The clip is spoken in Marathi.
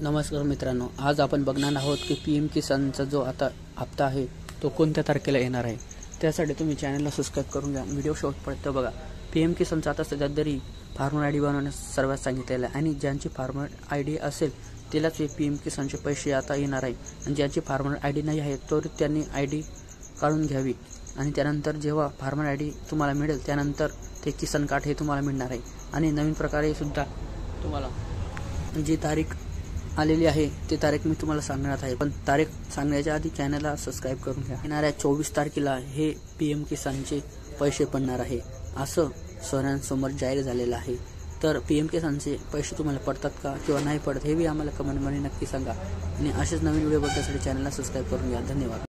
नमस्कार मित्रांनो, आज आपण बघणार आहोत की PM किसानचा जो आता हप्ता आहे तो कोणत्या तारखेला येणार आहे। त्यासाठी तुम्ही चॅनलला सबस्क्राइब करून घ्या, व्हिडिओ शेवटपर्यंत बघा। PM किसानचा आता सध्या तरी फार्मर आयडी बनवण्यास सर्वात सांगितलेलं आहे आणि ज्यांची फार्मर आयडी असेल त्यालाच PM किसानचे पैसे आता येणार आहे आणि ज्यांची फार्मर आयडी नाही आहे तर त्यांनी आयडी काढून घ्यावी आणि त्यानंतर जेव्हा फार्मर आयडी तुम्हाला मिळेल त्यानंतर ते किसान कार्ड हे तुम्हाला मिळणार आहे। आणि नवीन प्रकारे सुद्धा तुम्हाला जी तारीख आलेली आहे ती तारीख मी तुम्हाला सांगणार आहे, पण तारीख सांगण्याच्या आधी चॅनलला सबस्क्राइब करून घ्या। येणाऱ्या 24 तारखेला हे PM किसानचे पैसे पडणार आहे असं सर्वांसमोर जाहीर झालेलं आहे। तर PM किसानचे पैसे तुम्हाला पडतात का किंवा नाही पडत हे बी आम्हाला कमेंटमध्ये नक्की सांगा आणि असेच नवीन व्हिडिओ बघण्यासाठी चॅनलला सबस्क्राइब करून घ्या। धन्यवाद।